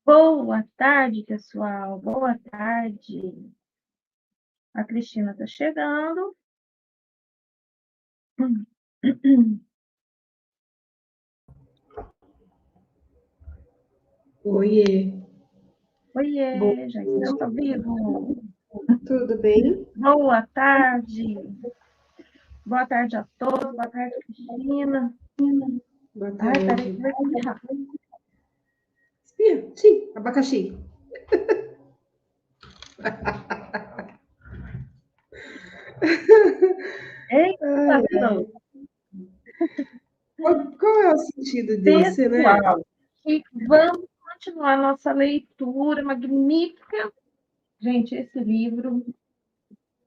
Boa tarde, pessoal. Boa tarde. A Cristina está chegando. Oiê. Oiê, já estamos ao vivo. Tudo bem? Boa tarde. Boa tarde a todos. Boa tarde, Cristina. Boa Ai, peraí que tarde. vai espirrar. Espia, sim, abacaxi. Eita, Deus. Qual é o sentido disso, né? Pessoal, e vamos continuar nossa leitura magnífica. Gente, esse livro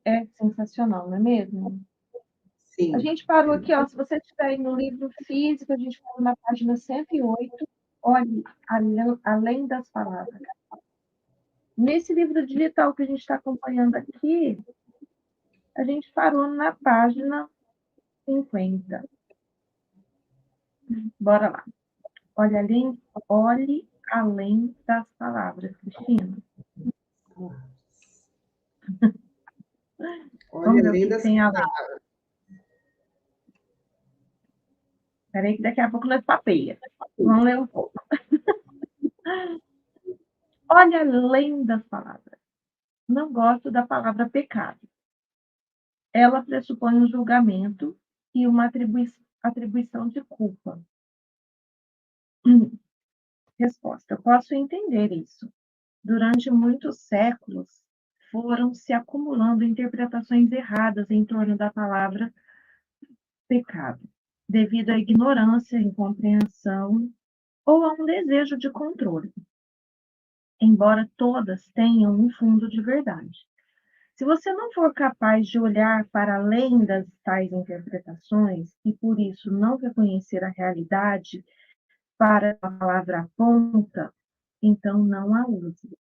é sensacional, não é mesmo? A Sim. gente parou aqui, ó, se você estiver aí no livro físico, a gente parou na página 108, olhe, além das palavras. Nesse livro digital que a gente está acompanhando aqui, a gente parou na página 50. Bora lá. Olhe além das palavras, Cristina. Olha, Vamos ver o além que das. tem além. Espera aí que daqui a pouco nós papeia. Vamos ler um pouco. Olhe além das palavras. Não gosto da palavra pecado. Ela pressupõe um julgamento e uma atribuição de culpa. Resposta: eu posso entender isso. Durante muitos séculos, foram se acumulando interpretações erradas em torno da palavra pecado, devido à ignorância, incompreensão ou a um desejo de controle, embora todas tenham um fundo de verdade. Se você não for capaz de olhar para além das tais interpretações e, por isso, não reconhecer a realidade para a palavra aponta, então não a use.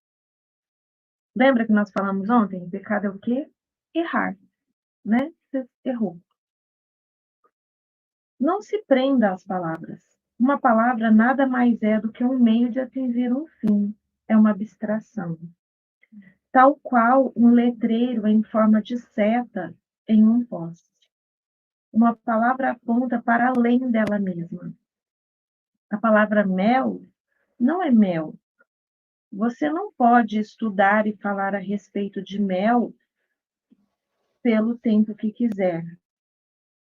Lembra que nós falamos ontem? Pecado é o quê? Errar, né? Você errou. Não se prenda às palavras. Uma palavra nada mais é do que um meio de atingir um fim. É uma abstração. Tal qual um letreiro em forma de seta em um poste. Uma palavra aponta para além dela mesma. A palavra mel não é mel. Você não pode estudar e falar a respeito de mel pelo tempo que quiser,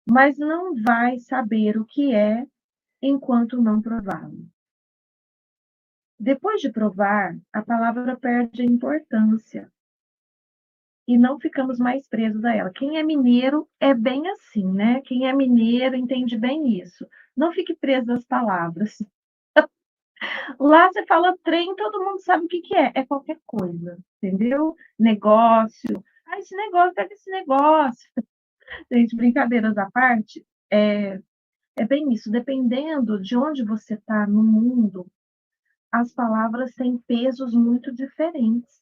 mas não vai saber o que é enquanto não prová-lo. Depois de provar, a palavra perde a importância e não ficamos mais presos a ela. Quem é mineiro é bem assim, né? Quem é mineiro entende bem isso. Não fique preso às palavras. Lá você fala trem, todo mundo sabe o que que é. É qualquer coisa, entendeu? Negócio. Ah, esse negócio pega esse negócio. Gente, brincadeiras à parte, é bem isso. Dependendo de onde você está no mundo, as palavras têm pesos muito diferentes,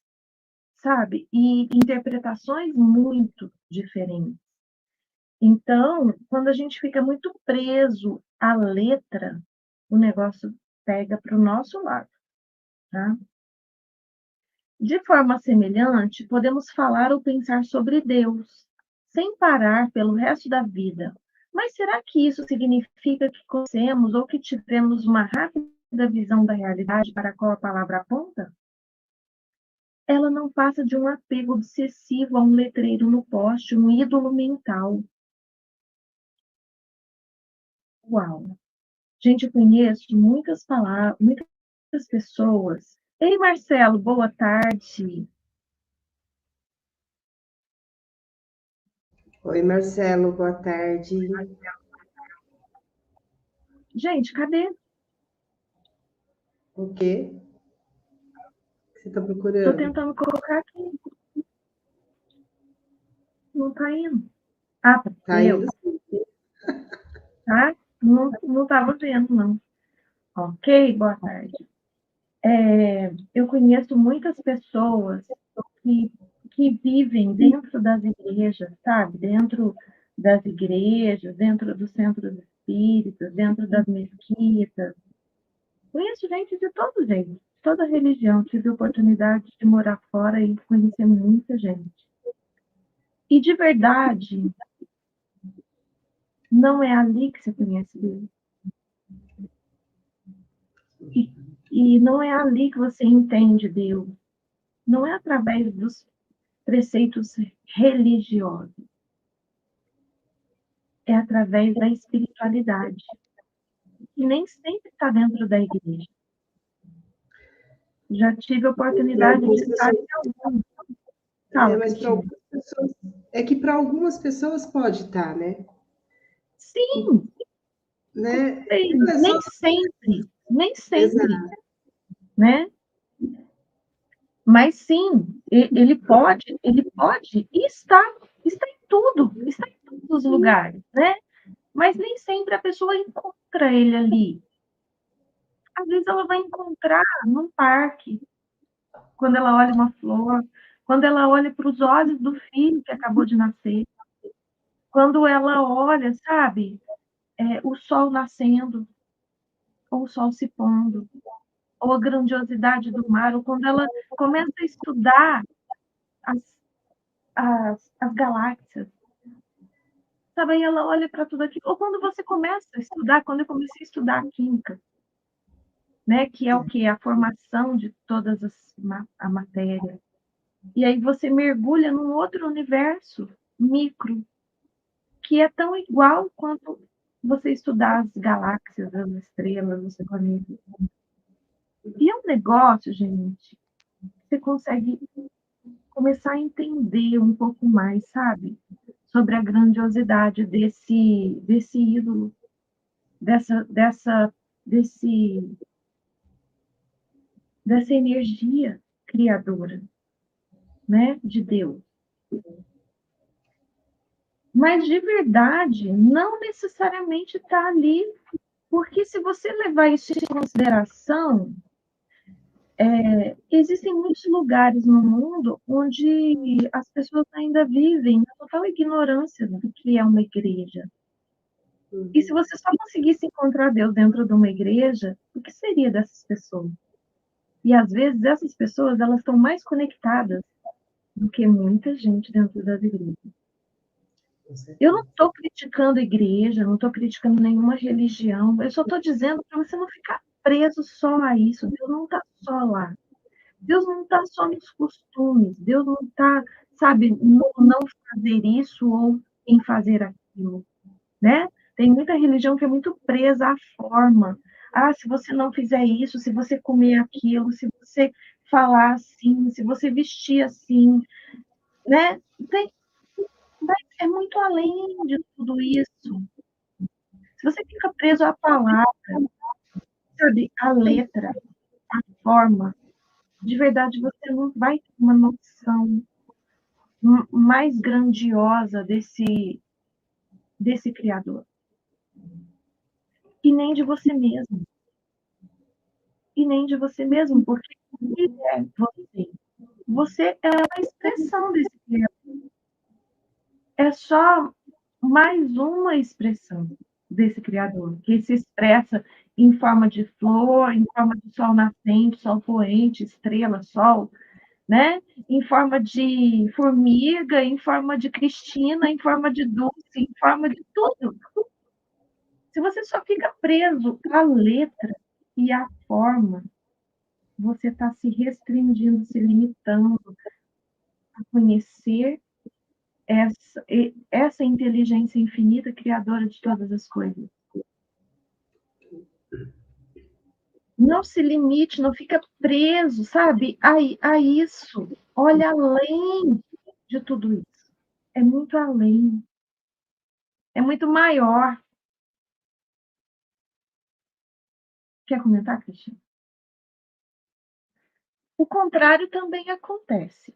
sabe? E interpretações muito diferentes. Então, quando a gente fica muito preso à letra, o negócio pega para o nosso lado, tá? De forma semelhante, podemos falar ou pensar sobre Deus, sem parar pelo resto da vida. Mas será que isso significa que conhecemos ou que tivemos uma rápida visão da realidade para a qual a palavra aponta? Ela não passa de um apego obsessivo a um letreiro no poste, um ídolo mental. Uau! Gente, eu conheço muitas palavras, muitas pessoas. Ei, Marcelo, boa tarde. Oi, Marcelo, boa tarde. Gente, cadê? O quê? Você está Estou procurando? tentando colocar aqui. Não está indo. Ah, tá. Tá indo Eu, sim. tá? Não estava vendo, não. Ok, boa tarde. Eu conheço muitas pessoas que, que vivem dentro das igrejas, sabe? Dentro das igrejas, dentro dos centros espíritas, dentro das mesquitas. Conheço gente de todo jeito. toda religião, tive a oportunidade de morar fora e conhecer muita gente. E de verdade, não é ali que você conhece Deus. E não é ali que você entende Deus. Não é através dos preceitos religiosos. É através da espiritualidade. E nem sempre está dentro da igreja. Já tive a oportunidade de estar em alguns. Mas para algumas pessoas, é que para algumas pessoas pode estar, né? Sim, Né? nem nem sempre, Exato. né? Mas sim, ele pode e está em todos os lugares, né? Mas nem sempre a pessoa encontra ele ali. Às vezes ela vai encontrar num parque, quando ela olha uma flor, quando ela olha para os olhos do filho que acabou de nascer, quando ela olha, sabe, o sol nascendo, ou o sol se pondo, ou a grandiosidade do mar, ou quando ela começa a estudar as, as galáxias, sabe, aí ela olha para tudo aquilo. Ou quando você começa a estudar, quando eu comecei a estudar a química, né, que é o que? A formação de todas a matéria. E aí você mergulha num outro universo micro, que é tão igual quanto você estudar as galáxias, as estrelas, os planetas. E é um negócio, gente, você consegue começar a entender um pouco mais, sabe? Sobre a grandiosidade desse ídolo, desse, dessa energia criadora, né? De Deus. Mas de verdade, não necessariamente está ali, porque se você levar isso em consideração, existem muitos lugares no mundo onde as pessoas ainda vivem na total ignorância do que é uma igreja. E se você só conseguisse encontrar Deus dentro de uma igreja, o que seria dessas pessoas? E às vezes essas pessoas, elas estão mais conectadas do que muita gente dentro das igrejas. Eu não estou criticando a igreja, não estou criticando nenhuma religião, eu só estou dizendo para você não ficar preso só a isso. Deus não está só lá. Deus não está só nos costumes, Deus não está, sabe, no não fazer isso ou em fazer aquilo, né? Tem muita religião que é muito presa à forma. Ah, se você não fizer isso, se você comer aquilo, se você falar assim, se você vestir assim, né? Mas é muito além de tudo isso. Se você fica preso à palavra, sabe, à letra, à forma, de verdade você não vai ter uma noção mais grandiosa desse Criador. E nem de você mesmo. E nem de você mesmo, porque ele é você. Você é a expressão desse Criador. É só mais uma expressão desse Criador, que se expressa em forma de flor, em forma de sol nascente, sol poente, estrela, sol, né? Em forma de formiga, em forma de Cristina, em forma de Dulce, em forma de tudo. Se você só fica preso à letra e à forma, você está se restringindo, se limitando a conhecer essa inteligência infinita, criadora de todas as coisas. Não se limite, não fica preso, sabe, a isso. Olha além de tudo isso. É muito além. É muito maior. Quer comentar, Cristina? O contrário também acontece.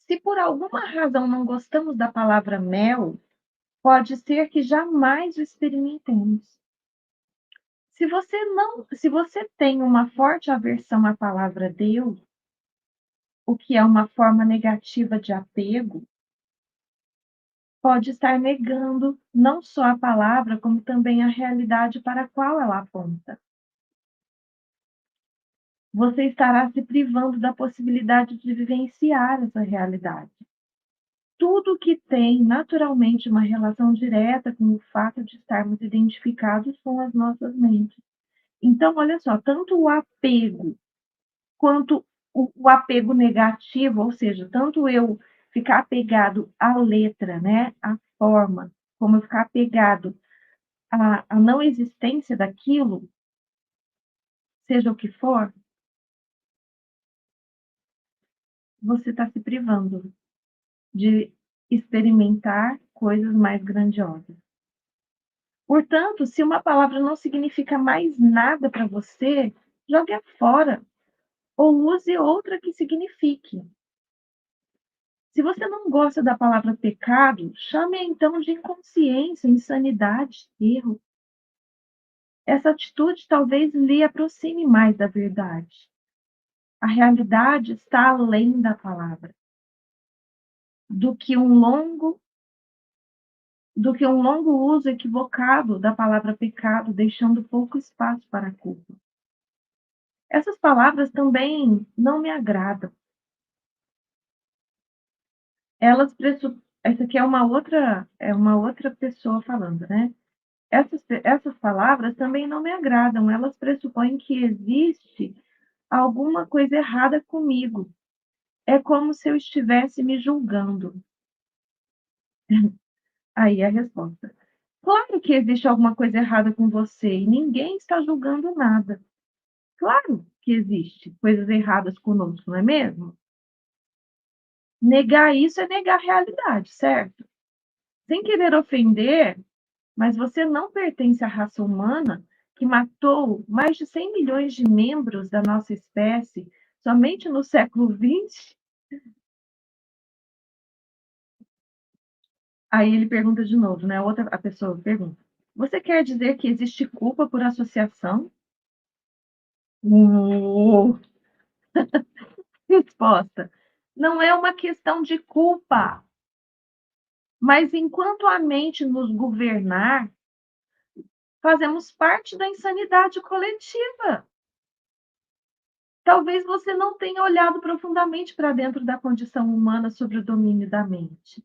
Se por alguma razão não gostamos da palavra mel, pode ser que jamais o experimentemos. Se você tem uma forte aversão à palavra Deus, o que é uma forma negativa de apego, pode estar negando não só a palavra, como também a realidade para a qual ela aponta. você estará se privando da possibilidade de vivenciar essa realidade. Tudo que tem naturalmente uma relação direta com o fato de estarmos identificados com as nossas mentes. Então, olha só, tanto o apego quanto o apego negativo, ou seja, tanto eu ficar apegado à letra, né, à forma, como eu ficar apegado à não existência daquilo, seja o que for, você está se privando de experimentar coisas mais grandiosas. Portanto, se uma palavra não significa mais nada para você, jogue-a fora ou use outra que signifique. Se você não gosta da palavra pecado, chame-a então de inconsciência, insanidade, erro. Essa atitude talvez lhe aproxime mais da verdade. A realidade está além da palavra, do que um longo uso equivocado da palavra pecado, deixando pouco espaço para a culpa. Essas palavras também não me agradam. Essa aqui é uma outra pessoa falando, né? Essas palavras também não me agradam, elas pressupõem que existe alguma coisa errada comigo. É como se eu estivesse me julgando. Aí a resposta. Claro que existe alguma coisa errada com você e ninguém está julgando nada. Claro que existe coisas erradas conosco, não é mesmo? Negar isso é negar a realidade, certo? Sem querer ofender, mas você não pertence à raça humana que matou mais de 100 milhões de membros da nossa espécie somente no século XX? Aí ele pergunta de novo, né? A pessoa pergunta: você quer dizer que existe culpa por associação? Uh, Resposta: não é uma questão de culpa, mas enquanto a mente nos governar, fazemos parte da insanidade coletiva. Talvez você não tenha olhado profundamente para dentro da condição humana sobre o domínio da mente.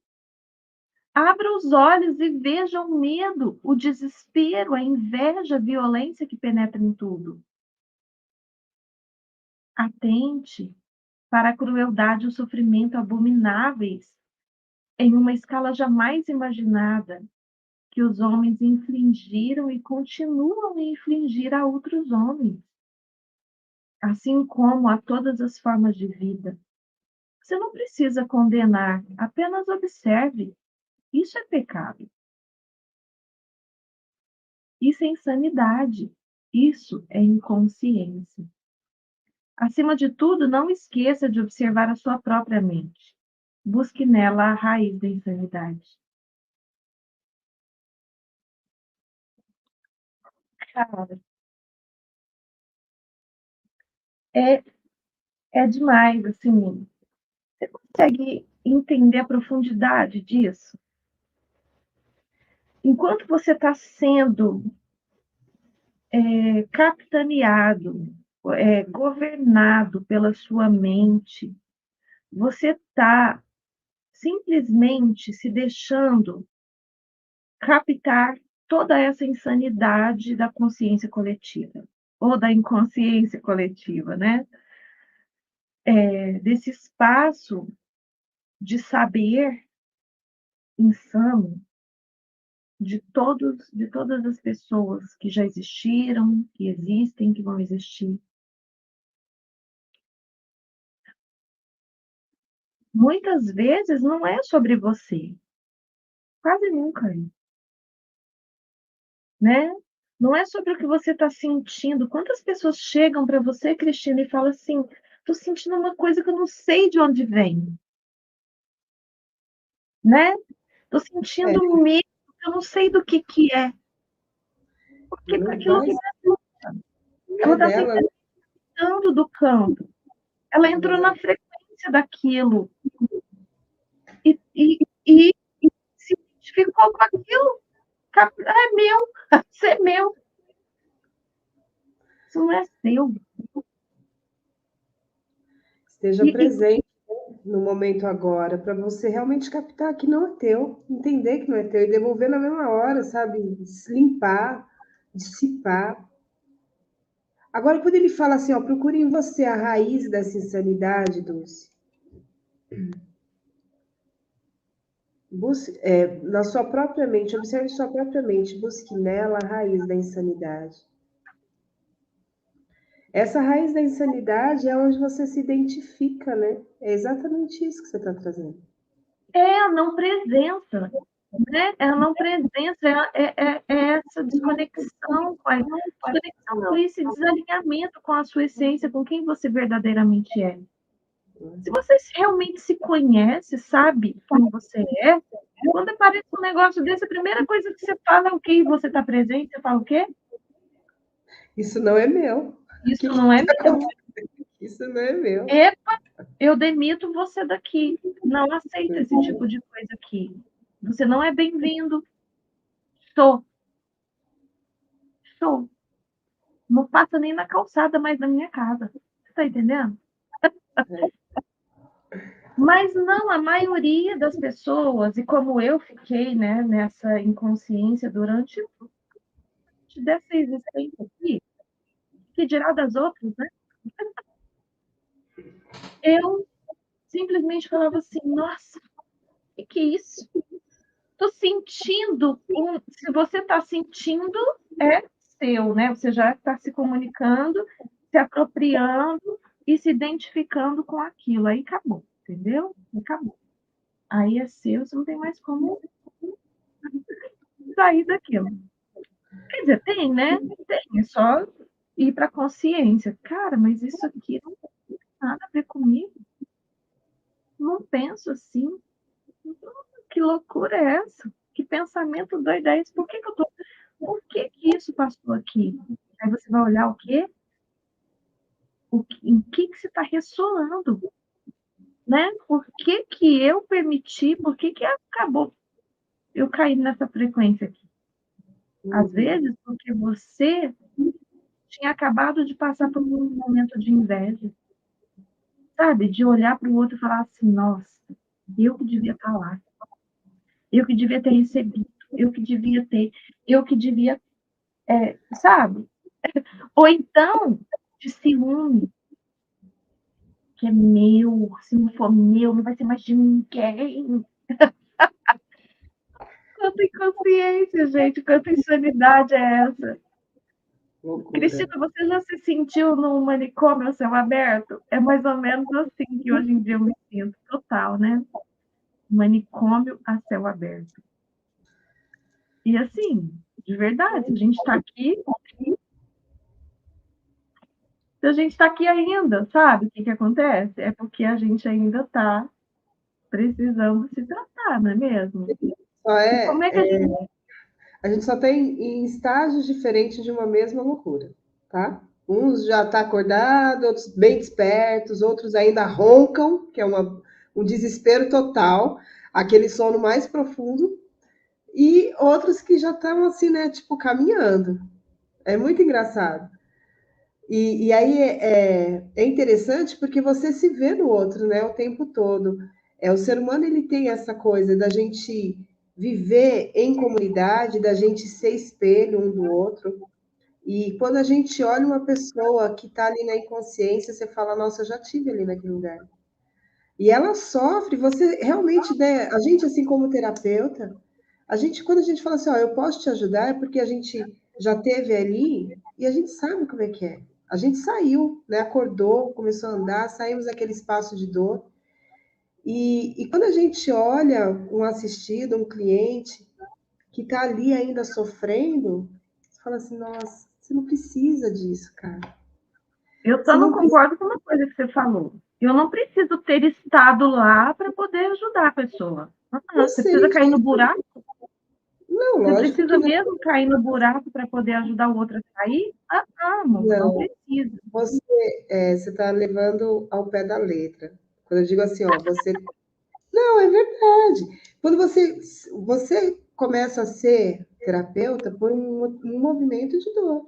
Abra os olhos e veja o medo, o desespero, a inveja, a violência que penetra em tudo. Atente para a crueldade e o sofrimento abomináveis em uma escala jamais imaginada que os homens infligiram e continuam a infligir a outros homens, assim como a todas as formas de vida. Você não precisa condenar, apenas observe. Isso é pecado. Isso é insanidade. Isso é inconsciência. Acima de tudo, não esqueça de observar a sua própria mente. Busque nela a raiz da insanidade. Cara, é, é demais, assim. Você consegue entender a profundidade disso? Enquanto você está sendo capitaneado, governado pela sua mente, você está simplesmente se deixando captar toda essa insanidade da consciência coletiva, ou da inconsciência coletiva, né? Desse espaço de saber insano de todas as pessoas que já existiram, que existem, que vão existir. Muitas vezes não é sobre você, quase nunca é, né? Não é sobre o que você está sentindo. Quantas pessoas chegam para você, Cristina, e falam assim: estou sentindo uma coisa que eu não sei de onde vem, né? Estou É, sentindo medo, que eu não sei do que é, porque não aquilo vai não é dela. não Ela é está se dela, interessando do campo. Ela entrou na exato. frequência daquilo e, e, e se identificou com aquilo. É meu, isso é meu, isso não é seu. esteja presente no momento agora, para você realmente captar que não é teu, entender que não é teu e devolver na mesma hora, sabe? Se limpar, dissipar. Agora, quando ele fala assim, ó, procure em você a raiz dessa insanidade, Dulce. Busque, na sua própria mente, observe sua própria mente, busque nela a raiz da insanidade. Essa raiz da insanidade é onde você se identifica, né? É exatamente isso que você está trazendo. É a não presença, né? É a não presença, é essa desconexão, pai. Desconexão não, esse desalinhamento com a sua essência, com quem você verdadeiramente é. Se você realmente se conhece, sabe quem você é, quando aparece um negócio desse, a primeira coisa que você fala é o quê? Você está presente, você fala o quê? Isso não é meu. Isso Que não é meu. Isso não é meu. Epa, eu demito você daqui. Não aceito esse tipo de coisa aqui. Você não é bem-vindo. Sou. Sou. Não passa nem na calçada mais da minha casa. Você tá entendendo? Mas não, a maioria das pessoas, e como eu fiquei, né, nessa inconsciência durante dessa existência aqui, que dirá das outras, né? Eu simplesmente falava assim, nossa, o que é isso? Tô sentindo se você está sentindo, é seu, né? Você já está se comunicando, se apropriando e se identificando com aquilo. Aí acabou, entendeu? Acabou. Aí é seu, você não tem mais como sair daquilo. Quer dizer, tem, né? Tem, é só ir para a consciência. Cara, mas isso aqui não tem nada a ver comigo. Não penso assim. Que loucura é essa? Que pensamento doido é esse? Por que que isso passou aqui? Aí você vai olhar o quê? Em que você está ressoando? Né? Por que que eu permiti? Por que que acabou eu cair nessa frequência aqui? Às vezes, porque você tinha acabado de passar por um momento de inveja, sabe? De olhar para o outro e falar assim, nossa, eu que devia estar lá, eu que devia ter recebido, eu que devia, sabe? Ou então, de ciúme, que é meu, se não for meu, não vai ser mais de ninguém. Quanta inconsciência, gente, quanta insanidade é essa? Loucura. Cristina, você já se sentiu num manicômio a céu aberto? É mais ou menos assim que hoje em dia eu me sinto, total, né? Manicômio a céu aberto. E assim, de verdade, a gente está aqui, se a gente está aqui ainda, sabe o que que acontece? É porque a gente ainda está precisando se tratar, não é mesmo? Só E como é que a gente. a gente só tem em estágios diferentes de uma mesma loucura, tá? Uns já tá acordado, outros bem despertos, outros ainda roncam, que é um desespero total, aquele sono mais profundo, e outros que já estão assim, né, tipo, caminhando. É muito engraçado. E aí é interessante porque você se vê no outro, né, o tempo todo. O ser humano ele tem essa coisa da gente viver em comunidade, da gente ser espelho um do outro. E quando a gente olha uma pessoa que está ali na inconsciência, você fala, nossa, eu já tive ali naquele lugar. E ela sofre, você realmente, né, a gente assim como terapeuta, quando a gente fala assim, ó, eu posso te ajudar, é porque a gente já teve ali e a gente sabe como é que é. A gente saiu, né, acordou, começou a andar, saímos daquele espaço de dor. E quando a gente olha um assistido, um cliente que está ali ainda sofrendo, você fala assim, nossa, você não precisa disso, cara. Eu Você só não não precisa. concordo com uma coisa que você falou. Eu não preciso ter estado lá para poder ajudar a pessoa. Você Você, precisa cair no buraco? não, Você lógico que precisa não. mesmo cair no buraco para poder ajudar o outro a sair? Amor, não Não, precisa. você está levando ao pé da letra. Quando eu digo assim, ó, você. Não, é verdade. Quando você começa a ser terapeuta por um movimento de dor.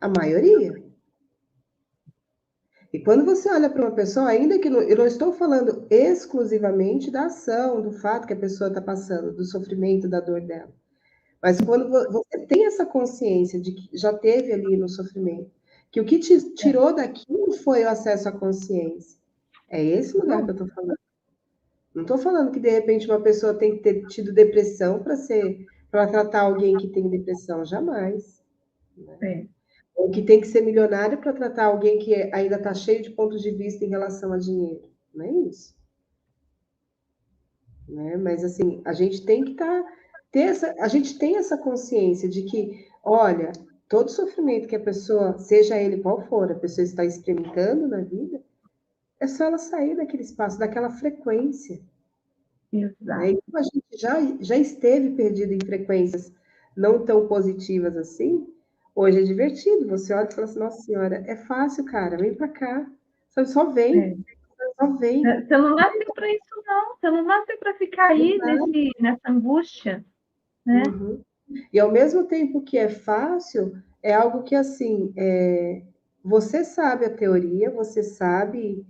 A maioria. E quando você olha para uma pessoa, ainda que eu não estou falando exclusivamente da ação, do fato que a pessoa está passando, do sofrimento, da dor dela. Mas quando você tem essa consciência de que já teve ali no sofrimento, que o que te tirou daquilo foi o acesso à consciência. É esse lugar que eu estou falando. Não estou falando que de repente uma pessoa tem que ter tido depressão para tratar alguém que tem depressão, jamais. É, Ou que tem que ser milionário para tratar alguém que ainda está cheio de pontos de vista em relação a dinheiro. Não é isso. Né? Mas assim, a gente tem que a gente tem essa consciência de que, olha, todo sofrimento que a pessoa, seja ele qual for, a pessoa está experimentando na vida, é só ela sair daquele espaço, daquela frequência. Né? exato. E como a gente já esteve perdido em frequências não tão positivas assim, hoje é divertido. Você olha e fala assim, nossa senhora, é fácil, cara, vem pra cá. Só É. vem, só vem. Você não nasceu para isso, não. Você não nasceu para ficar aí nessa angústia, né? Uhum. E ao mesmo tempo que é fácil, é algo que assim, você sabe a teoria, você sabe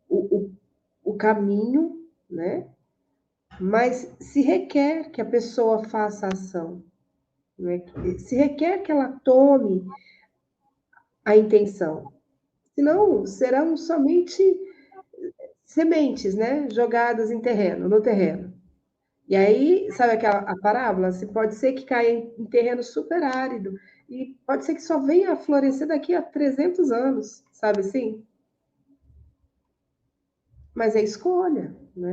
o, o, o caminho, né? Mas se requer que a pessoa faça a ação, né? Se requer que ela tome a intenção. Senão serão somente sementes, né? Jogadas no terreno. E aí, sabe aquela a parábola? Se pode ser que caia em terreno super árido e pode ser que só venha a florescer daqui a 300 anos, sabe assim? Mas é escolha, né?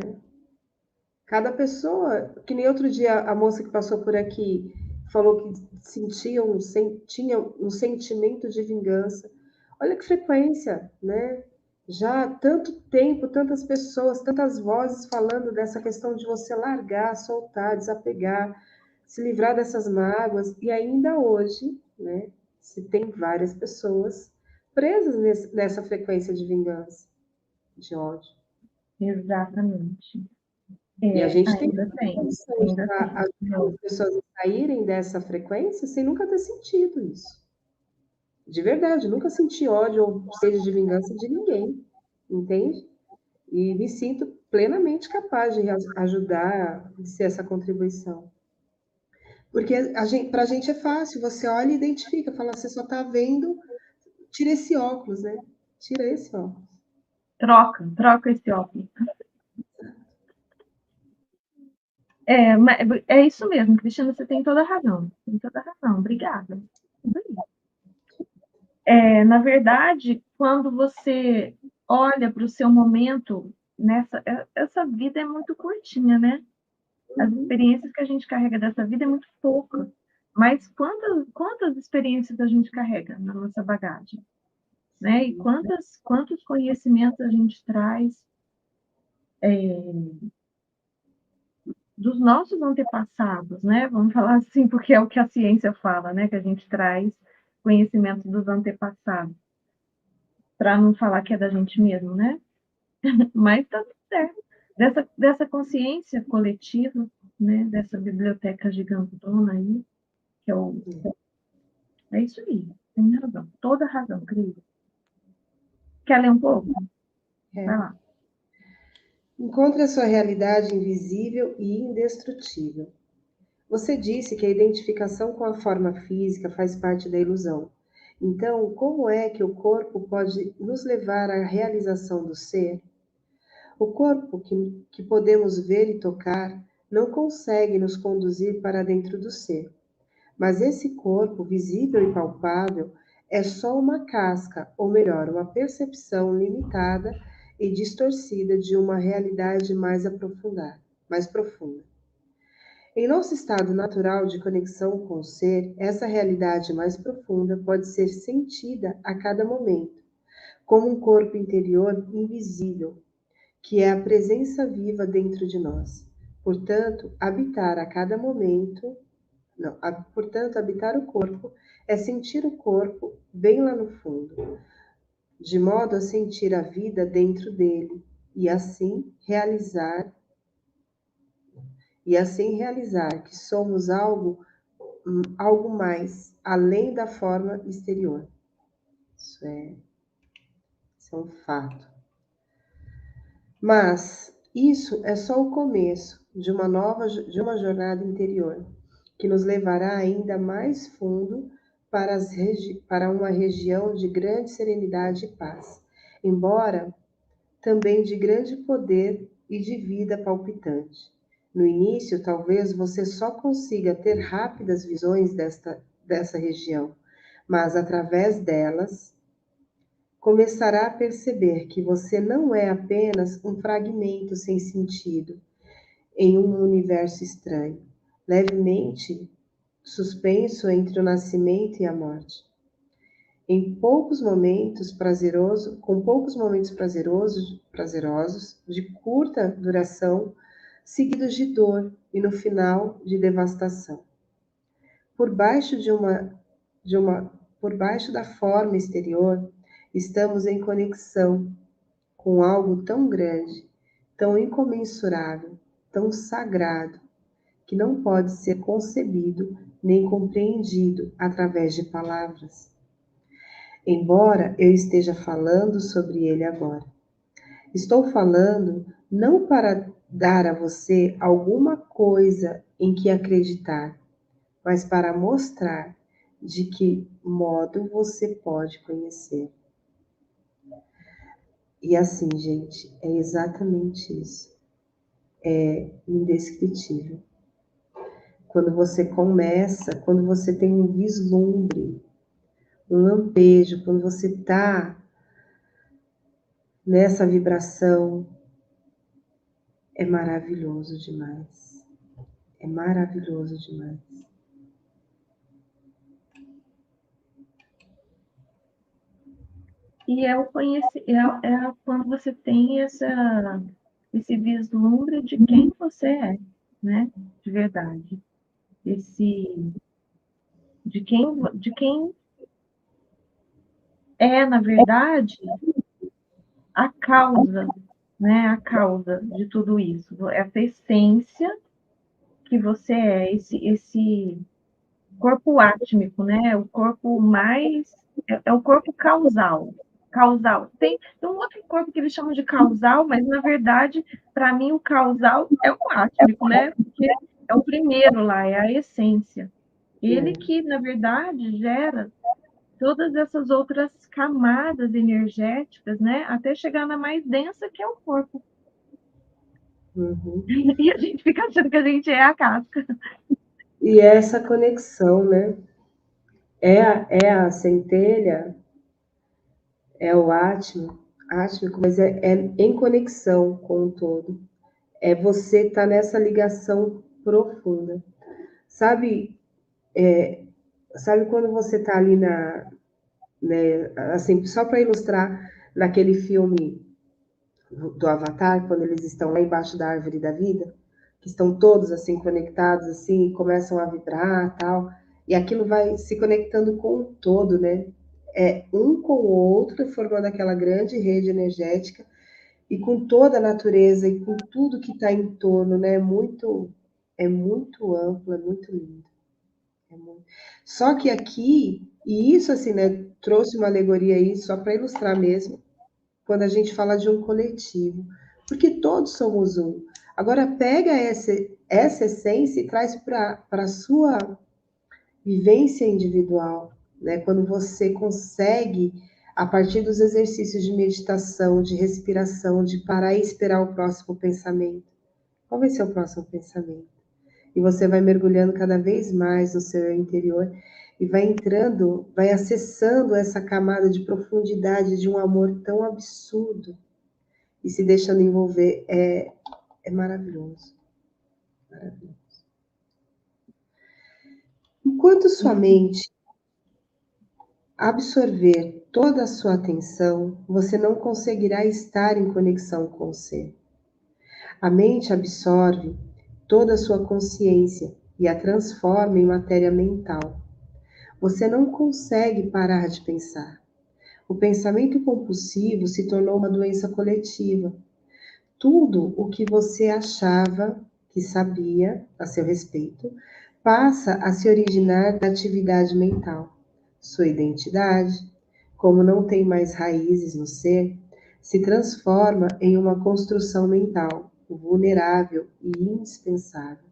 Cada pessoa, que nem outro dia a moça que passou por aqui falou que tinha um sentimento de vingança. Olha que frequência, né? Já há tanto tempo, tantas pessoas, tantas vozes falando dessa questão de você largar, soltar, desapegar, se livrar dessas mágoas, e ainda hoje, né, se tem várias pessoas presas nessa frequência de vingança, de ódio. Exatamente. E a gente tem Ainda tem, condição de ainda estar tem. ajudando as pessoas a saírem dessa frequência sem nunca ter sentido isso. De verdade, nunca senti ódio ou sede de vingança de ninguém, entende? E me sinto plenamente capaz de ajudar, de ser essa contribuição. Porque para a gente é fácil, você olha e identifica, fala, você só está vendo, tira esse óculos, né? Tira esse óculos. Troca esse óculos. É isso mesmo, Cristina, você tem toda a razão. Tem toda a razão, obrigada. Na verdade, quando você olha para o seu momento, essa vida é muito curtinha, né? As experiências que a gente carrega dessa vida é muito pouca. Mas quantas experiências a gente carrega na nossa bagagem? Né? E quantos conhecimentos a gente traz dos nossos antepassados, né? Vamos falar assim, porque é o que a ciência fala, né? Que a gente traz conhecimento dos antepassados, para não falar que é da gente mesmo, né? Mas tá tudo certo. Dessa consciência coletiva, né? Dessa biblioteca gigantona aí, que é isso aí. Tem razão. Toda razão, Cris. Quer ler um pouco? Vai É. lá. Encontre a sua realidade invisível e indestrutível. Você disse que a identificação com a forma física faz parte da ilusão. Então, como é que o corpo pode nos levar à realização do ser? O corpo que podemos ver e tocar não consegue nos conduzir para dentro do ser. Mas esse corpo, visível e palpável, é só uma casca, ou melhor, uma percepção limitada e distorcida de uma realidade mais profunda. Em nosso estado natural de conexão com o ser, essa realidade mais profunda pode ser sentida a cada momento, como um corpo interior invisível, que é a presença viva dentro de nós. Portanto, habitar a cada momento, não, portanto, habitar o corpo é sentir o corpo bem lá no fundo, de modo a sentir a vida dentro dele e assim realizar que somos algo mais além da forma exterior. Isso é Isso é um fato. Mas isso é só o começo de uma jornada interior, que nos levará ainda mais fundo para uma região de grande serenidade e paz, embora também de grande poder e de vida palpitante. No início, talvez você só consiga ter rápidas visões dessa região, mas através delas começará a perceber que você não é apenas um fragmento sem sentido em um universo estranho, levemente suspenso entre o nascimento e a morte. Com poucos momentos prazerosos, de curta duração, seguidos de dor e no final de devastação. Por baixo de uma, por baixo da forma exterior, estamos em conexão com algo tão grande, tão incomensurável, tão sagrado, que não pode ser concebido nem compreendido através de palavras. Embora eu esteja falando sobre ele agora. Estou falando não para dar a você alguma coisa em que acreditar, mas para mostrar de que modo você pode conhecer. E assim, gente, é exatamente isso. É indescritível. Quando você tem um vislumbre, um lampejo, quando você está nessa vibração, é maravilhoso demais. É maravilhoso demais. E é o quando você tem esse vislumbre de quem você é, né? De verdade. De quem é, na verdade, a causa, né? A causa de tudo isso. Essa essência que você é, esse corpo átmico, né? O corpo mais. É o corpo causal. Causal. Tem um outro corpo que eles chamam de causal, mas na verdade, para mim, o causal é o átmico, né? Porque é o primeiro lá, é a essência. Ele que, na verdade, gera todas essas outras camadas energéticas, né? Até chegar na mais densa, que é o corpo. Uhum. E a gente fica achando que a gente é a casca. E essa conexão, né? É a centelha, é o átmico, mas é em conexão com o todo. É você estar nessa ligação profunda. Sabe, sabe quando você está ali né, assim, só para ilustrar, naquele filme do Avatar, quando eles estão lá embaixo da árvore da vida, que estão todos assim conectados assim, e começam a vibrar, tal, e aquilo vai se conectando com o todo, né? É um com o outro, formando aquela grande rede energética e com toda a natureza e com tudo que está em torno, né? É muito amplo, é muito lindo. É muito... Só que aqui, e isso assim, né? Trouxe uma alegoria aí só para ilustrar mesmo, quando a gente fala de um coletivo, porque todos somos um. Agora pega essa essência e traz para a sua vivência individual, né? Quando você consegue, a partir dos exercícios de meditação, de respiração, de parar e esperar o próximo pensamento. Qual vai ser o próximo pensamento? E você vai mergulhando cada vez mais no seu interior e vai entrando, vai acessando essa camada de profundidade de um amor tão absurdo e se deixando envolver. É maravilhoso. Maravilhoso. Enquanto sua mente absorver toda a sua atenção, você não conseguirá estar em conexão com o ser. A mente absorve toda a sua consciência e a transforma em matéria mental. Você não consegue parar de pensar. O pensamento compulsivo se tornou uma doença coletiva. Tudo o que você achava que sabia a seu respeito passa a se originar da atividade mental. Sua identidade, como não tem mais raízes no ser, se transforma em uma construção mental vulnerável e indispensável,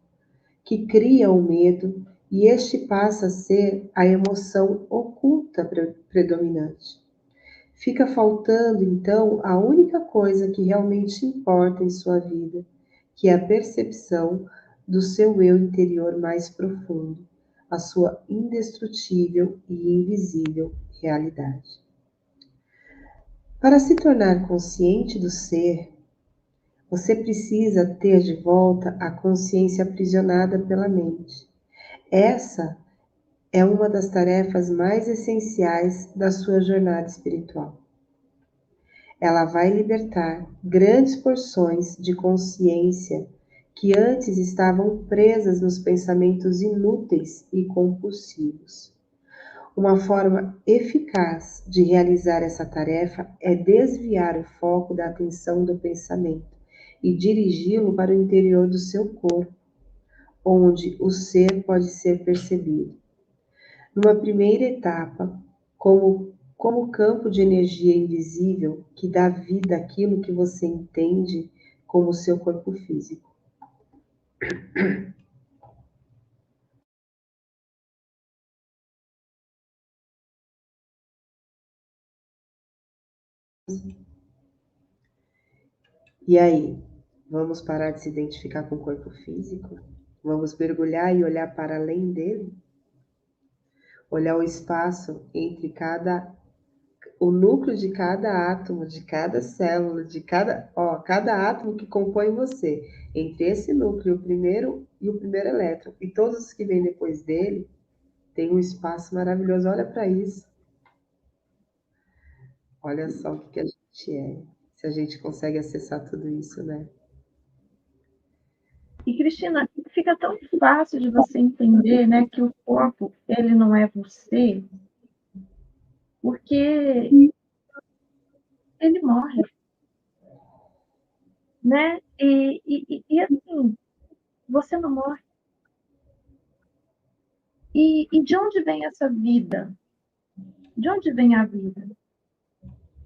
que cria o medo e este passa a ser a emoção oculta predominante. Fica faltando, então, a única coisa que realmente importa em sua vida, que é a percepção do seu eu interior mais profundo, a sua indestrutível e invisível realidade. Para se tornar consciente do ser, você precisa ter de volta a consciência aprisionada pela mente. Essa é uma das tarefas mais essenciais da sua jornada espiritual. Ela vai libertar grandes porções de consciência que antes estavam presas nos pensamentos inúteis e compulsivos. Uma forma eficaz de realizar essa tarefa é desviar o foco da atenção do pensamento e dirigi-lo para o interior do seu corpo, onde o ser pode ser percebido. Numa primeira etapa, como campo de energia invisível que dá vida àquilo que você entende como seu corpo físico. E aí, vamos parar de se identificar com o corpo físico? Vamos mergulhar e olhar para além dele? Olhar o espaço entre o núcleo de cada átomo, de cada célula, cada átomo que compõe você. Entre esse núcleo, o primeiro elétron, e todos os que vêm depois dele, tem um espaço maravilhoso. Olha para isso. Olha só o que a gente é. Se a gente consegue acessar tudo isso, né? E, Cristina, fica tão fácil de você entender, né, que o corpo, ele não é você, porque ele morre, né? E assim, você não morre. E de onde vem essa vida? De onde vem a vida?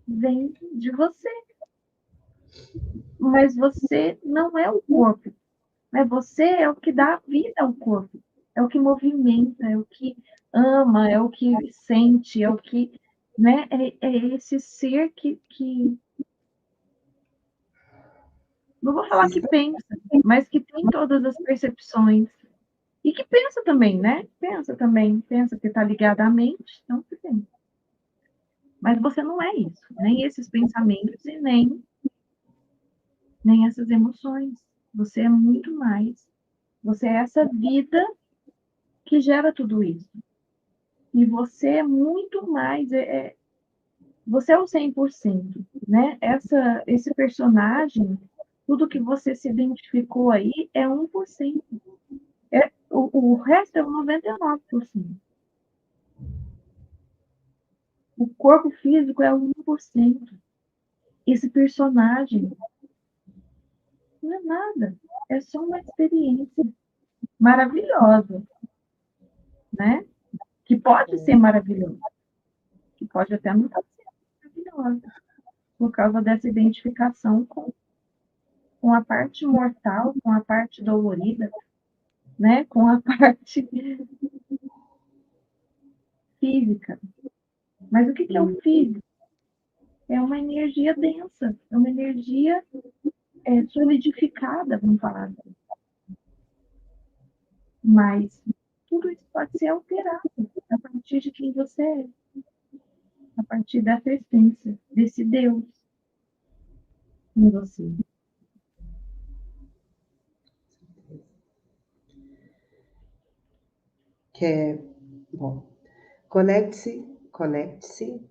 Vem de você. Mas você não é o corpo. Né? Você é o que dá vida ao corpo. É o que movimenta, é o que ama, é o que sente, é o que. Né? É esse ser que. Não vou falar que pensa, mas que tem todas as percepções. E que pensa também, né? Pensa também. Pensa que está ligado à mente, então você tem. Mas você não é isso, nem esses pensamentos e nem essas emoções. Você é muito mais. Você é essa vida que gera tudo isso. E você é muito mais. Você é o 100%, né? Esse personagem, tudo que você se identificou aí é 1%. O resto é o 99%. O corpo físico é o 1%. Esse personagem não é nada. É só uma experiência maravilhosa, né? Que pode ser maravilhosa, que pode até não estar sendo maravilhosa, por causa dessa identificação com a parte mortal, com a parte dolorida, né? Com a parte física. Mas o que é o físico? É uma energia densa, é uma energia solidificada, vamos falar assim. Mas tudo isso pode ser alterado a partir de quem você é, a partir dessa essência, desse Deus em você. Que é, bom, conecte-se, conecte-se,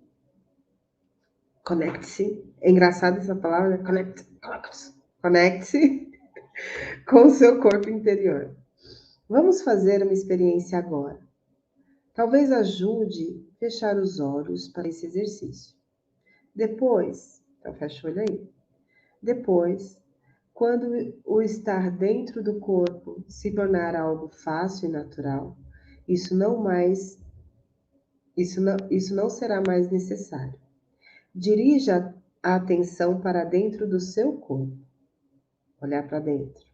conecte-se. É engraçado essa palavra, né? Conecte-se com o seu corpo interior. Vamos fazer uma experiência agora. Talvez ajude fechar os olhos para esse exercício. Depois, então fecha o olho aí. Depois, quando o estar dentro do corpo se tornar algo fácil e natural, isso não mais Isso não será mais necessário. Dirija a atenção para dentro do seu corpo. Olhar para dentro.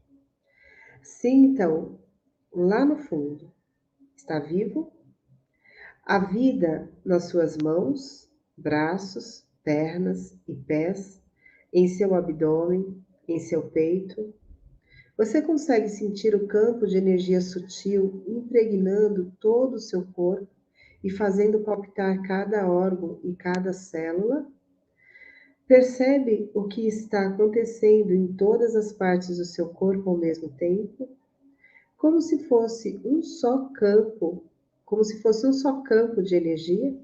Sinta-o lá no fundo. Está vivo? A vida nas suas mãos, braços, pernas e pés, em seu abdômen, em seu peito. Você consegue sentir o campo de energia sutil impregnando todo o seu corpo e fazendo palpitar cada órgão e cada célula? Percebe o que está acontecendo em todas as partes do seu corpo ao mesmo tempo? Como se fosse um só campo, como se fosse um só campo de energia?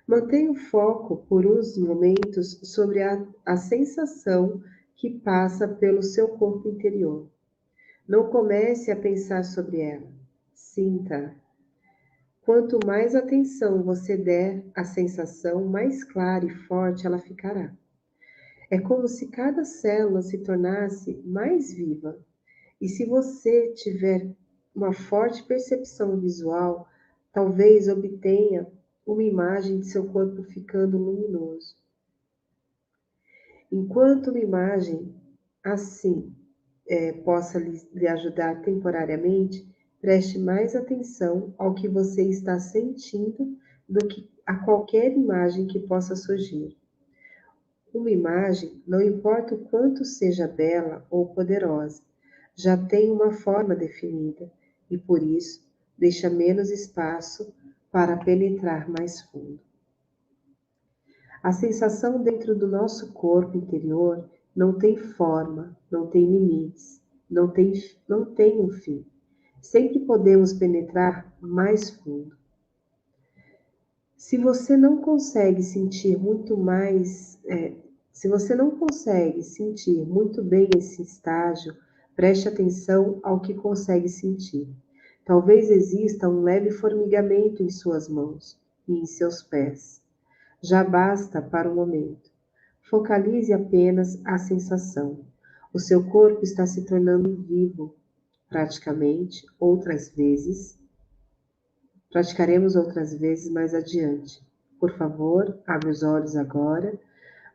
Mantenha o foco por uns momentos sobre a sensação que passa pelo seu corpo interior. Não comece a pensar sobre ela. Sinta. Quanto mais atenção você der à sensação, mais clara e forte ela ficará. É como se cada célula se tornasse mais viva. E se você tiver uma forte percepção visual, talvez obtenha uma imagem de seu corpo ficando luminoso. Enquanto uma imagem assim possa lhe ajudar temporariamente, preste mais atenção ao que você está sentindo do que a qualquer imagem que possa surgir. Uma imagem, não importa o quanto seja bela ou poderosa, já tem uma forma definida e, por isso, deixa menos espaço para penetrar mais fundo. A sensação dentro do nosso corpo interior não tem forma, não tem limites, não tem um fim. Sempre podemos penetrar mais fundo. Se você não consegue sentir muito se você não consegue sentir muito bem esse estágio, preste atenção ao que consegue sentir. Talvez exista um leve formigamento em suas mãos e em seus pés. Já basta para o momento. Focalize apenas a sensação. O seu corpo está se tornando vivo. Praticaremos outras vezes mais adiante. Por favor, abre os olhos agora,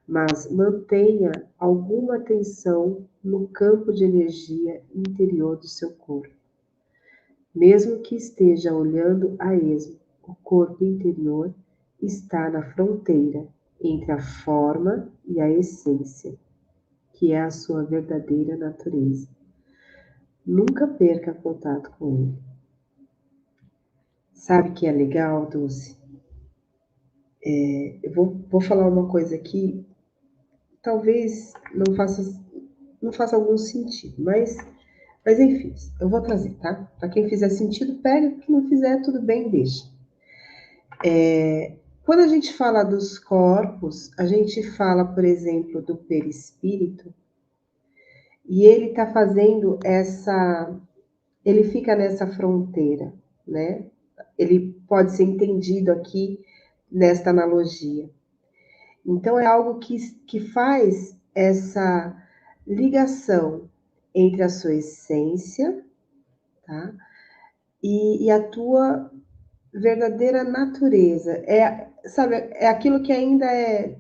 mas mantenha alguma atenção no campo de energia interior do seu corpo. Mesmo que esteja olhando a esmo, o corpo interior está na fronteira entre a forma e a essência, que é a sua verdadeira natureza. Nunca perca contato com ele. Sabe que é legal, Dulce? Eu vou falar uma coisa aqui, talvez não faça algum sentido, mas enfim, eu vou trazer, tá? Para quem fizer sentido, pega, quem não fizer, tudo bem, deixa. Quando a gente fala dos corpos, a gente fala, por exemplo, do perispírito, e ele está fazendo ele fica nessa fronteira, né? Ele pode ser entendido aqui nesta analogia. Então, é algo que faz essa ligação entre a sua essência, tá? E a tua verdadeira natureza. Sabe, é aquilo que ainda é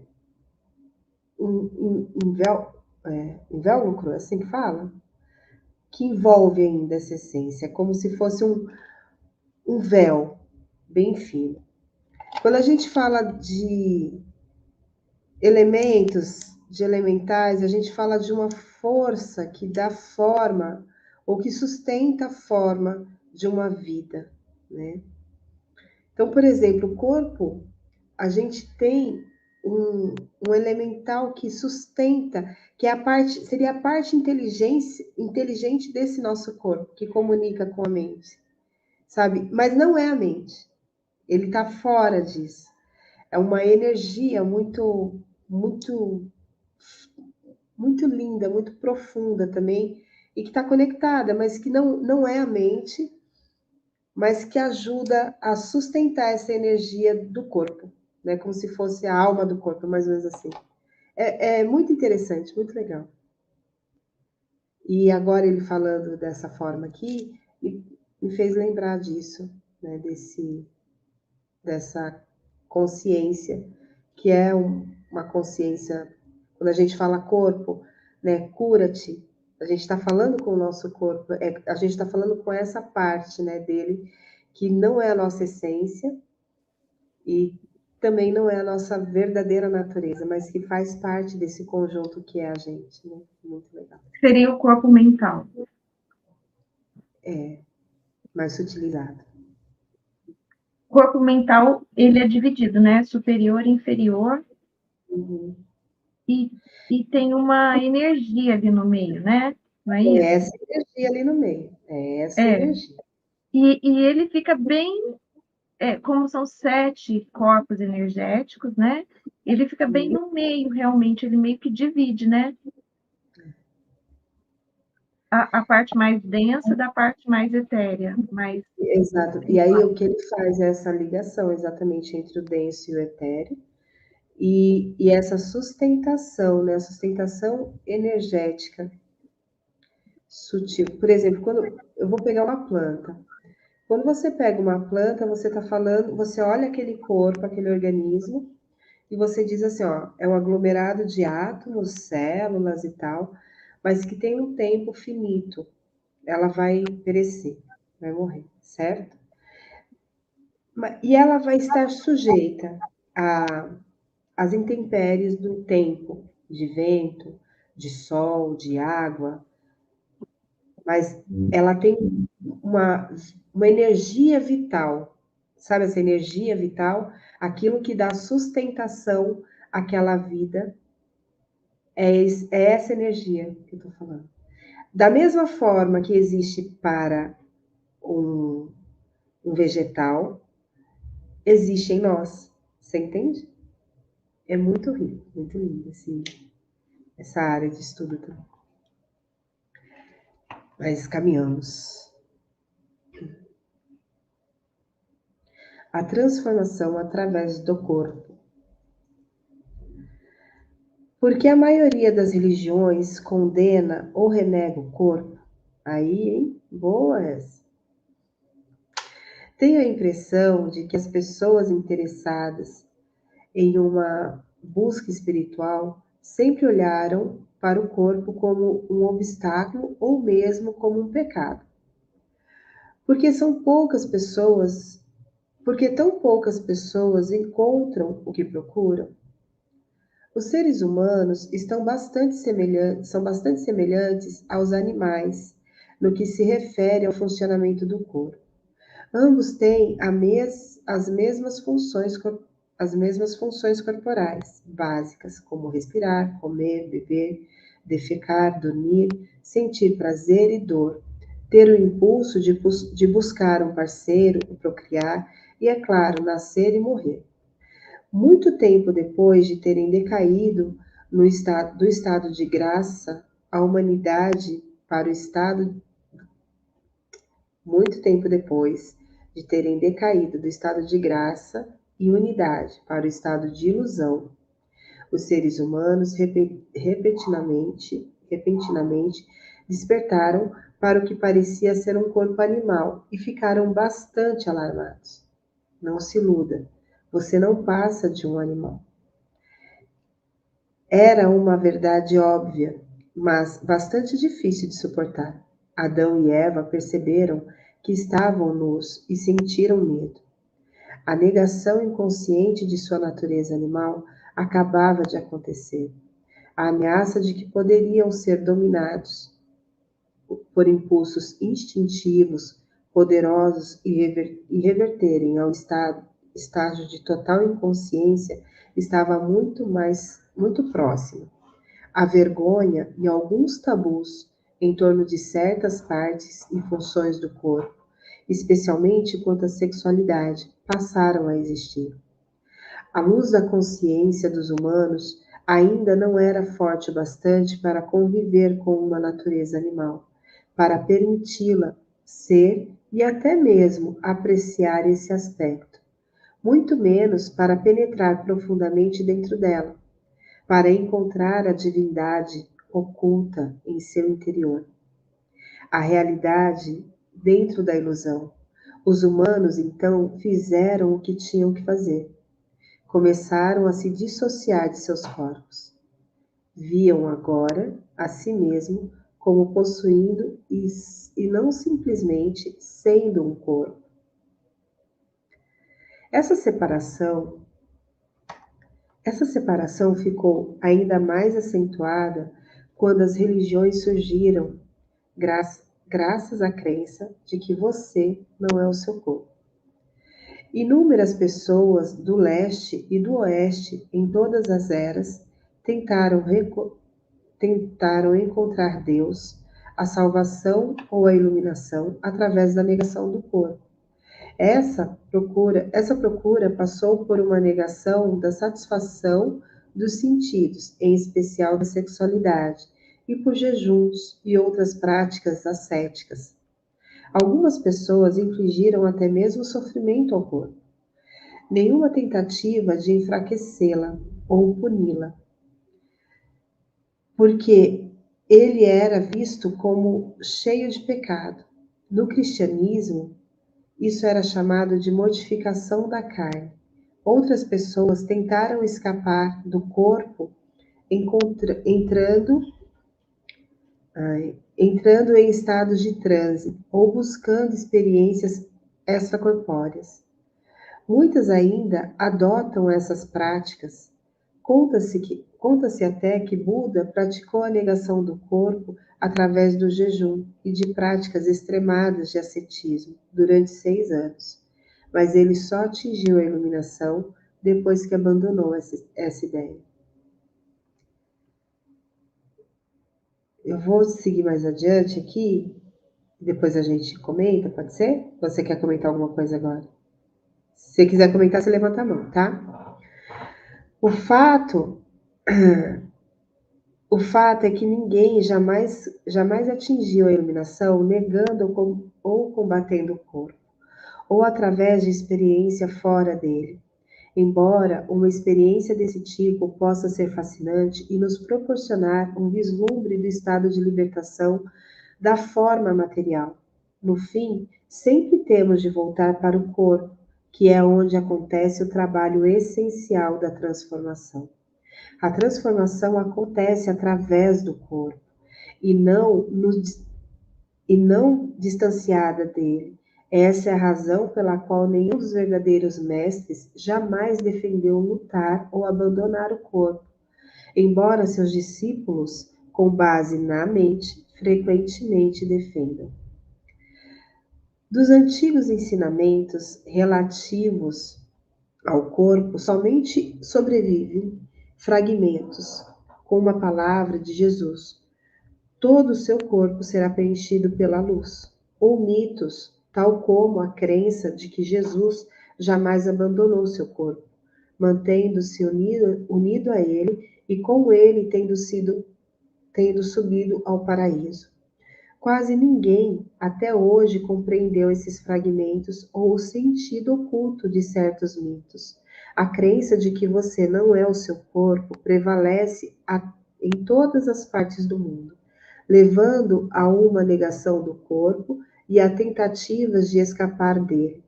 invólucro, assim que fala? Que envolve ainda essa essência, é como se fosse um véu bem fino. Quando a gente fala de de elementais, a gente fala de uma força que dá forma ou que sustenta a forma de uma vida, né? Então, por exemplo, o corpo, a gente tem um elemental que sustenta, que é seria a parte inteligente desse nosso corpo, que comunica com a mente, sabe? Mas não é a mente, ele está fora disso. É uma energia muito, muito linda, muito profunda também, e que está conectada, mas que não é a mente, mas que ajuda a sustentar essa energia do corpo, né? Como se fosse a alma do corpo, mais ou menos assim. É muito interessante, muito legal. E agora ele falando dessa forma aqui, me fez lembrar disso, né? dessa consciência, que é uma consciência, quando a gente fala corpo, né, cura-te, a gente está falando com o nosso corpo, a gente está falando com essa parte, né, dele, que não é a nossa essência e também não é a nossa verdadeira natureza, mas que faz parte desse conjunto que é a gente, né? Muito legal. Seria o corpo mental. Mais sutilizado. O corpo mental, ele é dividido, né? Superior e inferior. Uhum. E tem uma energia ali no meio, né? Não é É isso? essa energia ali no meio. É essa É. energia. E ele fica bem, como são 7 corpos energéticos, né? Ele fica bem no meio, realmente, ele meio que divide, né? A parte mais densa da parte mais etérea, mais Exato. E aí o que ele faz é essa ligação exatamente entre o denso e o etéreo e essa sustentação, né? A sustentação energética sutil. Por exemplo, quando eu vou pegar uma planta. Quando você pega uma planta, você está falando, você olha aquele corpo, aquele organismo, e você diz assim, ó, é um aglomerado de átomos, células e tal, mas que tem um tempo finito. Ela vai perecer, vai morrer, certo? E ela vai estar sujeita às intempéries do tempo, de vento, de sol, de água, mas ela tem uma energia vital, sabe essa energia vital? Aquilo que dá sustentação àquela vida, é essa energia que eu estou falando. Da mesma forma que existe para um vegetal, existe em nós. Você entende? É muito rico, muito lindo, assim, essa área de estudo também. Mas caminhamos. A transformação através do corpo. Porque a maioria das religiões condena ou renega o corpo. Aí, hein? Boa essa. Tenho a impressão de que as pessoas interessadas em uma busca espiritual sempre olharam para o corpo como um obstáculo ou mesmo como um pecado. Porque são poucas pessoas, porque tão poucas pessoas encontram o que procuram. Os seres humanos são bastante semelhantes aos animais no que se refere ao funcionamento do corpo. Ambos têm as mesmas funções corporais básicas, como respirar, comer, beber, defecar, dormir, sentir prazer e dor, ter o impulso de buscar um parceiro, procriar e, é claro, nascer e morrer. Muito tempo depois de terem decaído do estado de graça, a humanidade para o estado muito tempo depois de terem decaído do estado de graça e unidade para o estado de ilusão, os seres humanos repentinamente despertaram para o que parecia ser um corpo animal e ficaram bastante alarmados. Não se iluda, você não passa de um animal. Era uma verdade óbvia, mas bastante difícil de suportar. Adão e Eva perceberam que estavam nus e sentiram medo. A negação inconsciente de sua natureza animal acabava de acontecer. A ameaça de que poderiam ser dominados por impulsos instintivos, poderosos e reverterem ao estágio de total inconsciência estava muito próxima. A vergonha e alguns tabus em torno de certas partes e funções do corpo, especialmente quanto à sexualidade, passaram a existir. A luz da consciência dos humanos ainda não era forte o bastante para conviver com uma natureza animal, para permiti-la ser e até mesmo apreciar esse aspecto, muito menos para penetrar profundamente dentro dela, para encontrar a divindade oculta em seu interior. A realidade dentro da ilusão, Os humanos, então, fizeram o que tinham que fazer. Começaram a se dissociar de seus corpos. Viam agora a si mesmo como possuindo e não simplesmente sendo um corpo. Essa separação ficou ainda mais acentuada quando as religiões surgiram, graças à crença de que você não é o seu corpo. Inúmeras pessoas do leste e do oeste, em todas as eras, tentaram encontrar Deus, a salvação ou a iluminação através da negação do corpo. Essa procura passou por uma negação da satisfação dos sentidos, em especial da sexualidade, e por jejuns e outras práticas ascéticas. Algumas pessoas infligiram até mesmo sofrimento ao corpo. Nenhuma tentativa de enfraquecê-la ou puni-la, porque ele era visto como cheio de pecado. No cristianismo, isso era chamado de mortificação da carne. Outras pessoas tentaram escapar do corpo entrando em estados de transe ou buscando experiências extracorpóreas. Muitas ainda adotam essas práticas. Conta-se até que Buda praticou a negação do corpo através do jejum e de práticas extremadas de ascetismo durante 6 anos, mas ele só atingiu a iluminação depois que abandonou essa ideia. Eu vou seguir mais adiante aqui, depois a gente comenta, pode ser? Você quer comentar alguma coisa agora? Se você quiser comentar, você levanta a mão, tá? O fato é que ninguém jamais atingiu a iluminação negando ou combatendo o corpo, ou através de experiência fora dele. Embora uma experiência desse tipo possa ser fascinante e nos proporcionar um vislumbre do estado de libertação da forma material, no fim, sempre temos de voltar para o corpo, que é onde acontece o trabalho essencial da transformação. A transformação acontece através do corpo e não distanciada dele. Essa é a razão pela qual nenhum dos verdadeiros mestres jamais defendeu lutar ou abandonar o corpo, embora seus discípulos, com base na mente, frequentemente defendam. Dos antigos ensinamentos relativos ao corpo, somente sobrevivem fragmentos com uma palavra de Jesus. Todo o seu corpo será preenchido pela luz. Ou mitos, tal como a crença de que Jesus jamais abandonou seu corpo, mantendo-se unido a ele e com ele tendo subido ao paraíso. Quase ninguém até hoje compreendeu esses fragmentos ou o sentido oculto de certos mitos. A crença de que você não é o seu corpo prevalece em todas as partes do mundo, levando a uma negação do corpo e a tentativas de escapar dele.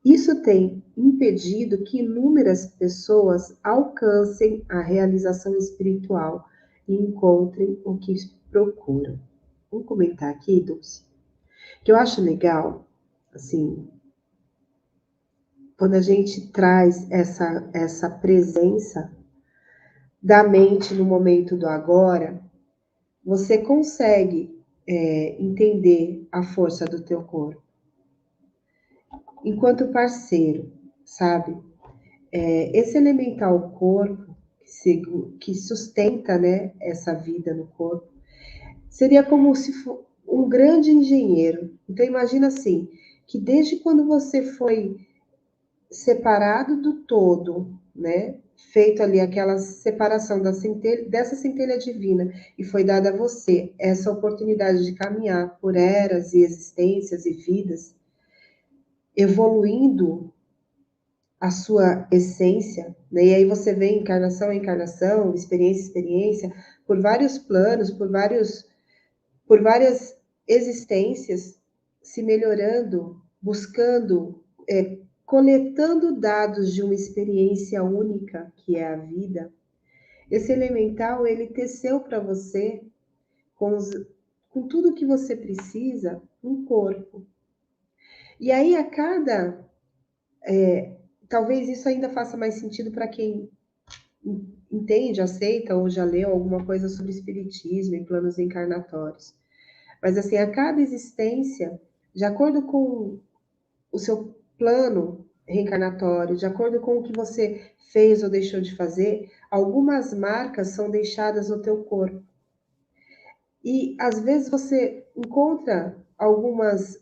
Isso tem impedido que inúmeras pessoas alcancem a realização espiritual e encontrem o que procuram. Vou comentar aqui, Dulce, que eu acho legal, assim, quando a gente traz essa presença da mente no momento do agora, você consegue entender a força do teu corpo. Enquanto parceiro, sabe? Esse elemental corpo que sustenta, né, essa vida no corpo, seria como se fosse um grande engenheiro. Então imagina assim, que desde quando você foi separado do todo, né, feito ali aquela separação dessa centelha divina e foi dada a você essa oportunidade de caminhar por eras e existências e vidas, evoluindo a sua essência, né? E aí você vê encarnação a encarnação, experiência a experiência, por vários planos, por várias existências, se melhorando buscando, coletando dados de uma experiência única, que é a vida, esse elemental, ele teceu para você, com, com tudo que você precisa, um corpo. E aí, talvez isso ainda faça mais sentido para quem entende, aceita ou já leu alguma coisa sobre espiritismo e planos encarnatórios. Mas assim, a cada existência, de acordo com o seu plano reencarnatório, de acordo com o que você fez ou deixou de fazer, algumas marcas são deixadas no teu corpo. E às vezes você encontra algumas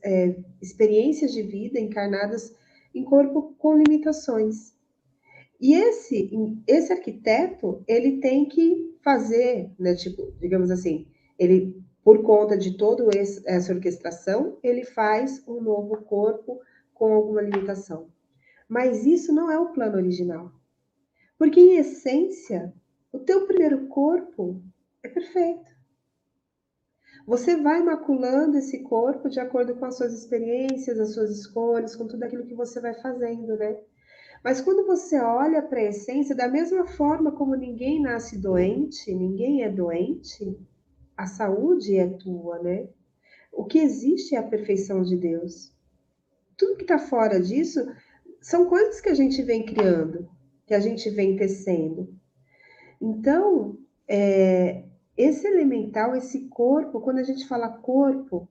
experiências de vida encarnadas em corpo com limitações. E esse arquiteto, ele tem que fazer, né, tipo, digamos assim, ele, por conta de toda essa orquestração, ele faz um novo corpo com alguma limitação. Mas isso não é o plano original. Porque, em essência, o teu primeiro corpo é perfeito. Você vai maculando esse corpo de acordo com as suas experiências, as suas escolhas, com tudo aquilo que você vai fazendo, né? Mas quando você olha para a essência, da mesma forma como ninguém nasce doente, ninguém é doente, a saúde é tua, né? O que existe é a perfeição de Deus. Tudo que está fora disso são coisas que a gente vem criando, que a gente vem tecendo. Então, esse elemental, esse corpo, quando a gente fala corpo,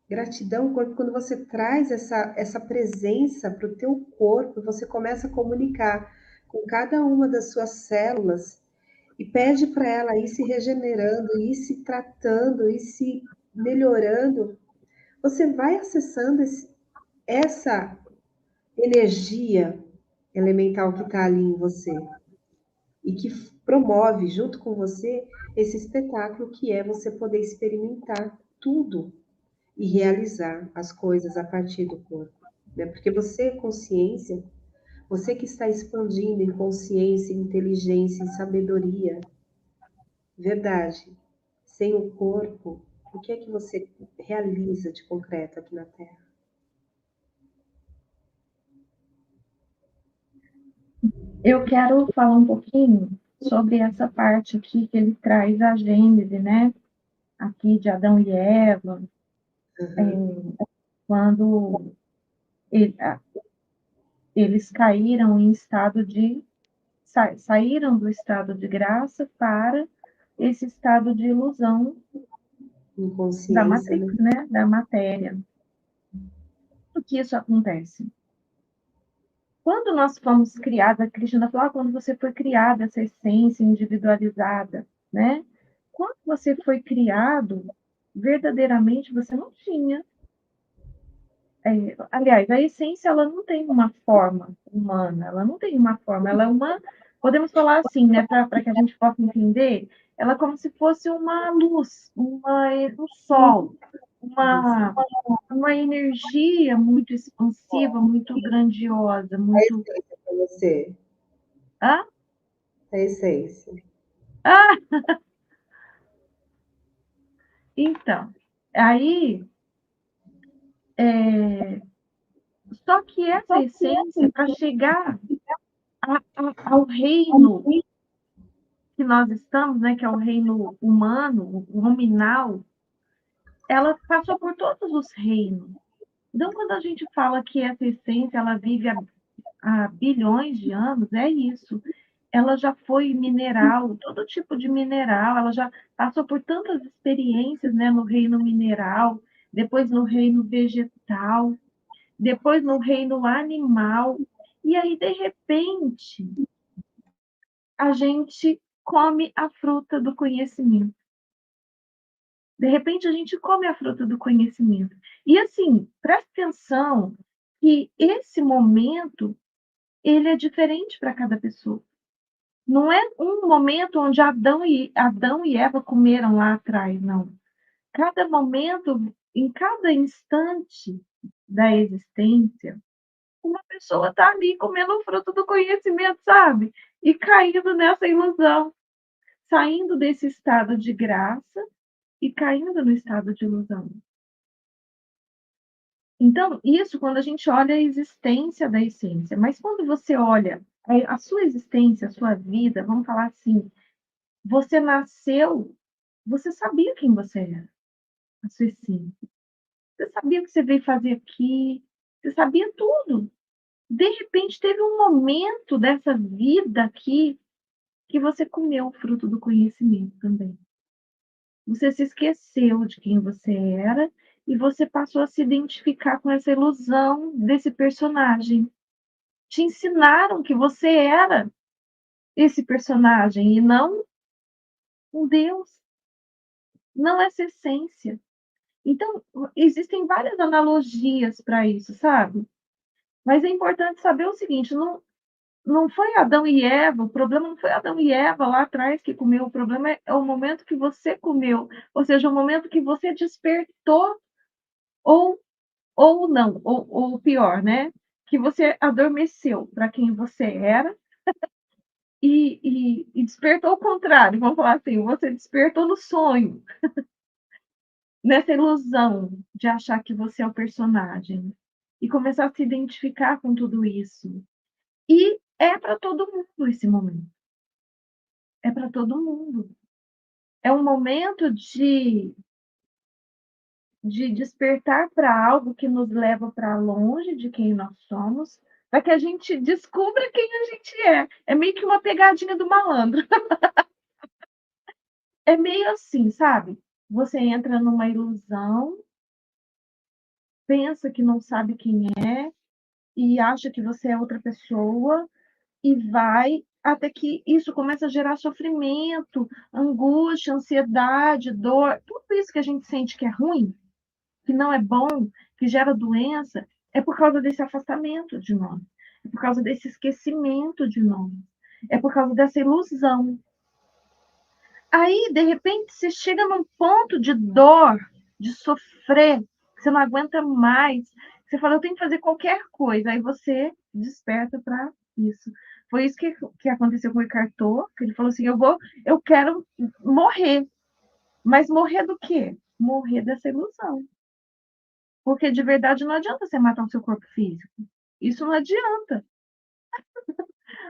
gratidão, corpo, quando você traz essa presença para o teu corpo, você começa a comunicar com cada uma das suas células e pede para ela ir se regenerando, ir se tratando, ir se melhorando. Você vai acessando essa energia elemental que está ali em você e que promove junto com você esse espetáculo que é você poder experimentar tudo e realizar as coisas a partir do corpo, né? Porque você é consciência, você que está expandindo em consciência, inteligência, em sabedoria, verdade. Sem o corpo, o que é que você realiza de concreto aqui na Terra? Eu quero falar um pouquinho sobre essa parte aqui que ele traz a Gênese, né? Aqui de Adão e Eva, quando ele- eles caíram em estado de saíram do estado de graça para esse estado de ilusão da Inconsciência, matrix, né? né? Da matéria. Por que isso acontece? Quando nós fomos criados, a Cristina falou, quando você foi criada, essa essência individualizada, né? Quando você foi criado, verdadeiramente você não tinha. Aliás, a essência ela não tem uma forma humana, ela não tem uma forma, ela é uma, podemos falar assim, né, para que a gente possa entender, ela é como se fosse uma luz, um sol, uma, uma energia muito expansiva, muito grandiosa, A muito. essência para você, Ah, a essência. ah, então, aí, só que essa essência, para chegar ao reino que nós estamos, né, que é o reino humano, o nominal, ela passou por todos os reinos. Então, quando a gente fala que essa essência ela vive há bilhões de anos, é isso. Ela já foi mineral, todo tipo de mineral, ela já passou por tantas experiências, né, no reino mineral, depois no reino vegetal, depois no reino animal, e aí, de repente, a gente come a fruta do conhecimento. De repente, a gente come a fruta do conhecimento. E assim, presta atenção que esse momento ele é diferente para cada pessoa. Não é um momento onde Adão e Eva comeram lá atrás, não. Cada momento, em cada instante da existência, uma pessoa está ali comendo o fruto do conhecimento, sabe? E caindo nessa ilusão, saindo desse estado de graça e caindo no estado de ilusão. Então, isso quando a gente olha a existência da essência, mas quando você olha a sua existência, a sua vida, vamos falar assim, você nasceu, você sabia quem você era, a sua essência. Você sabia o que você veio fazer aqui, você sabia tudo. De repente, teve um momento dessa vida aqui que você comeu o fruto do conhecimento também. Você se esqueceu de quem você era e você passou a se identificar com essa ilusão desse personagem. Te ensinaram que você era esse personagem e não um Deus, não essa essência. Então, existem várias analogias para isso, sabe? Mas é importante saber o seguinte: não foi Adão e Eva, o problema não foi Adão e Eva lá atrás que comeu, o problema é o momento que você comeu, ou seja, o momento que você despertou, ou, ou não, ou pior, né? Que você adormeceu para quem você era e despertou ao contrário, vamos falar assim, você despertou no sonho, nessa ilusão de achar que você é o personagem e começar a se identificar com tudo isso. E é para todo mundo esse momento. É para todo mundo. É um momento de despertar para algo que nos leva para longe de quem nós somos, para que a gente descubra quem a gente é. É meio que uma pegadinha do malandro. É meio assim, sabe? Você entra numa ilusão, pensa que não sabe quem é e acha que você é outra pessoa e vai até que isso começa a gerar sofrimento, angústia, ansiedade, dor, tudo isso que a gente sente que é ruim, que não é bom, que gera doença, é por causa desse afastamento de nós, é por causa desse esquecimento de nós, é por causa dessa ilusão. Aí, de repente, você chega num ponto de dor, de sofrer, que você não aguenta mais. Você fala, eu tenho que fazer qualquer coisa. Aí você desperta para isso. Foi isso que aconteceu com o Eckhart Tolle, que ele falou assim, eu quero morrer. Mas morrer do quê? Morrer dessa ilusão. Porque de verdade não adianta você matar o seu corpo físico. Isso não adianta.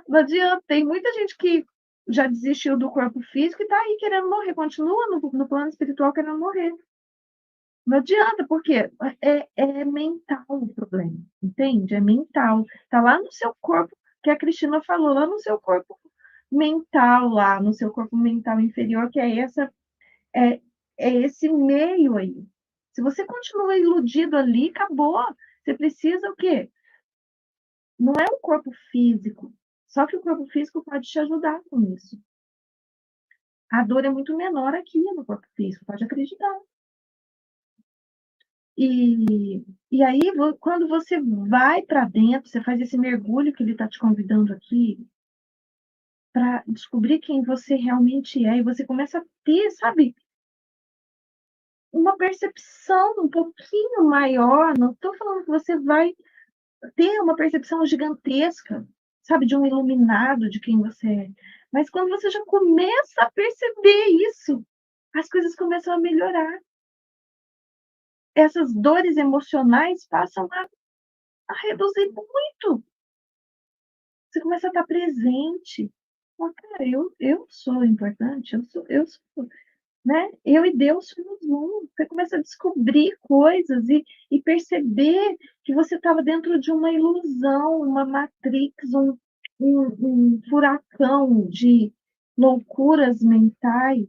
Não adianta. Tem muita gente que já desistiu do corpo físico e está aí querendo morrer, continua no plano espiritual querendo morrer. Não adianta, porque é mental o problema, entende? É mental. Está lá no seu corpo, que a Cristina falou, lá no seu corpo mental, lá no seu corpo mental inferior, que é, é esse meio aí. Se você continua iludido ali, acabou. Você precisa o quê? Não é o corpo físico. Só que o corpo físico pode te ajudar com isso. A dor é muito menor aqui no corpo físico, pode acreditar. E aí, quando você vai para dentro, você faz esse mergulho que ele está te convidando aqui, para descobrir quem você realmente é, e você começa a ter, sabe, uma percepção um pouquinho maior. Não estou falando que você vai ter uma percepção gigantesca, sabe, de um iluminado de quem você é. Mas quando você já começa a perceber isso, as coisas começam a melhorar. Essas dores emocionais passam a reduzir muito. Você começa a estar presente. Oh, cara, eu sou importante, eu sou, né? Eu e Deus somos um. Você começa a descobrir coisas e perceber que você estava dentro de uma ilusão, uma matrix, um furacão de loucuras mentais,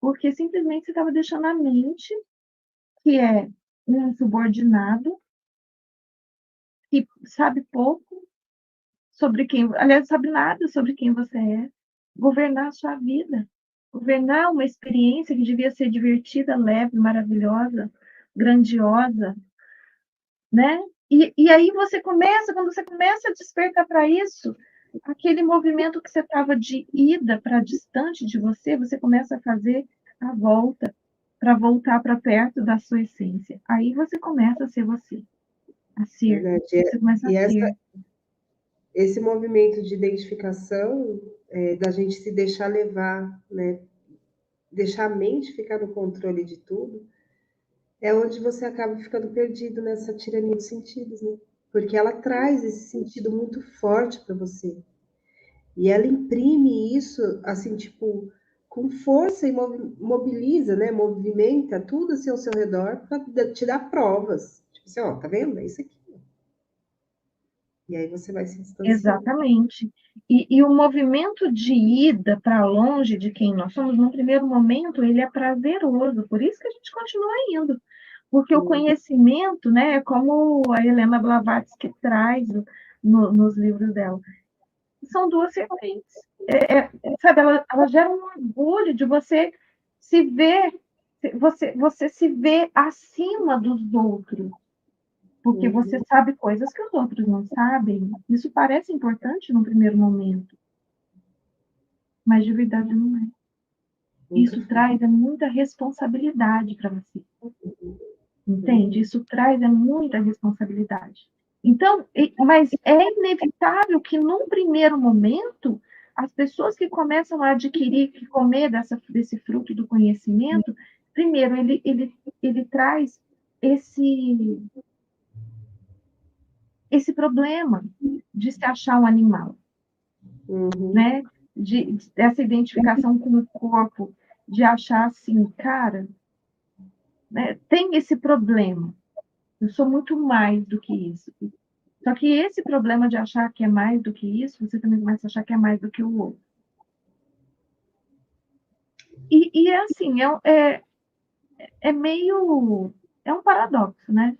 porque simplesmente você estava deixando a mente, que é um subordinado, que sabe pouco sobre quem, aliás, sabe nada sobre quem você é, governar a sua vida, governar uma experiência que devia ser divertida, leve, maravilhosa, grandiosa, né? E aí você começa, quando você começa a despertar para isso, aquele movimento que você estava de ida para distante de você, você começa a fazer a volta, para voltar para perto da sua essência. Aí você começa a ser você, a ser, Verdade. você começa a E ser. esse movimento de identificação, da gente se deixar levar, né? Deixar a mente ficar no controle de tudo, é onde você acaba ficando perdido nessa tirania dos sentidos, né? Porque ela traz esse sentido muito forte para você. E ela imprime isso, assim, tipo, com força e mobiliza, né? Movimenta tudo assim ao seu redor para te dar provas. Tipo assim, ó, tá vendo? É isso aqui. E aí você vai se distanciando. Exatamente. E o movimento de ida para longe de quem nós somos, no primeiro momento, ele é prazeroso, por isso que a gente continua indo. Porque o Hum, conhecimento, né, como a Helena Blavatsky traz nos livros dela, são duas serpentes. Sabe, ela gera um orgulho de você se ver, você se vê acima dos outros, porque você uhum, sabe coisas que os outros não sabem. Isso parece importante no primeiro momento, mas de verdade não é. nunca Isso foi. traz muita responsabilidade para você, entende? Uhum, Isso traz muita responsabilidade. Então, mas é inevitável que num primeiro momento as pessoas que começam a adquirir, que comer desse fruto do conhecimento, primeiro ele traz esse esse problema de se achar um animal, uhum, né? Dessa identificação com o corpo, de achar assim, cara, né, tem esse problema. Eu sou muito mais do que isso. Só que esse problema de achar que é mais do que isso, você também começa a achar que é mais do que o outro. E é assim, é meio. É um paradoxo, né?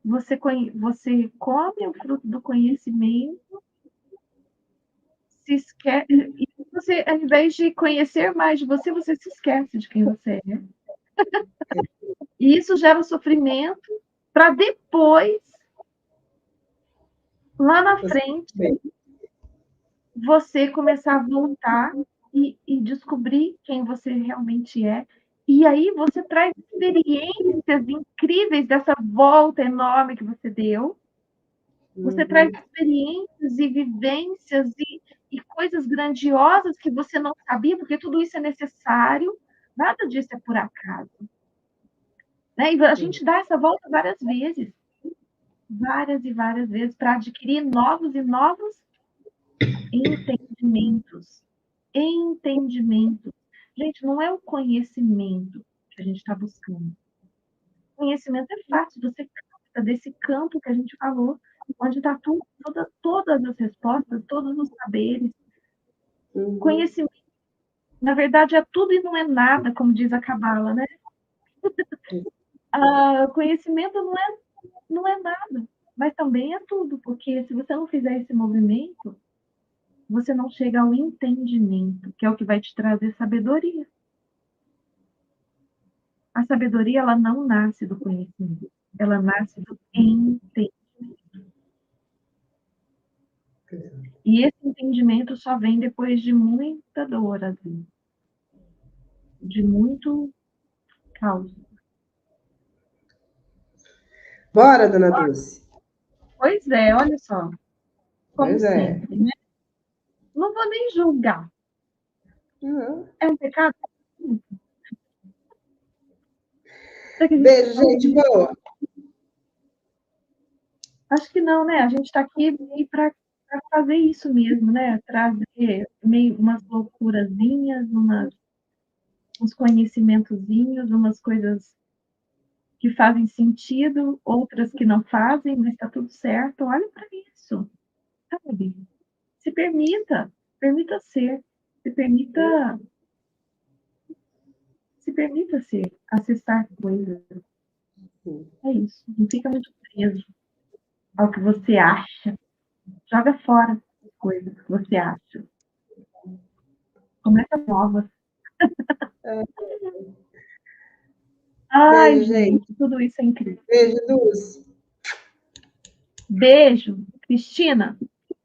Você come o fruto do conhecimento, se esquece. E você, ao invés de conhecer mais de você, você se esquece de quem você é. E isso gera sofrimento para depois, lá na você frente, bem. você começar a voltar e descobrir quem você realmente é. E aí você traz experiências incríveis dessa volta enorme que você deu. Você traz Uhum, experiências e vivências e coisas grandiosas que você não sabia, porque tudo isso é necessário. Nada disso é por acaso. Né? E a sim. gente dá essa volta várias e várias vezes, para adquirir novos e novos entendimentos. Entendimento. Gente, não é o conhecimento que a gente está buscando. Conhecimento é fácil, você capta desse campo que a gente falou, onde está todas as respostas, todos os saberes. Uhum, Conhecimento, na verdade, é tudo e não é nada, como diz a Cabala, né? Conhecimento não é nada, mas também é tudo, porque se você não fizer esse movimento, você não chega ao entendimento, que é o que vai te trazer sabedoria. A sabedoria, ela não nasce do conhecimento, ela nasce do entendimento. E esse entendimento só vem depois de muita dor, às vezes, de muito caos. bora, dona Dulce. Pois é, olha só, como Pois é. sempre, né? Não vou nem julgar. Uhum. É um pecado? Será que a gente Beijo, não? gente. Boa. Acho que não, né? A gente está aqui para fazer isso mesmo, né? Trazer meio umas loucurazinhas, uns conhecimentozinhos, umas coisas que fazem sentido, outras que não fazem, mas está tudo certo. Olha para isso, sabe? Se permita, permita ser, se permita, se permita ser, acessar coisas. É isso. Não fica muito preso ao que você acha. Joga fora as coisas que você acha. Começa nova. Ai, Beijo, gente. gente, tudo isso é incrível. Beijo, Dulce. Beijo, Cristina.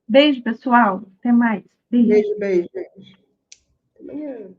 Beijo, pessoal. Até mais. Beijo. Beijo, beijo, beijo. Até amanhã.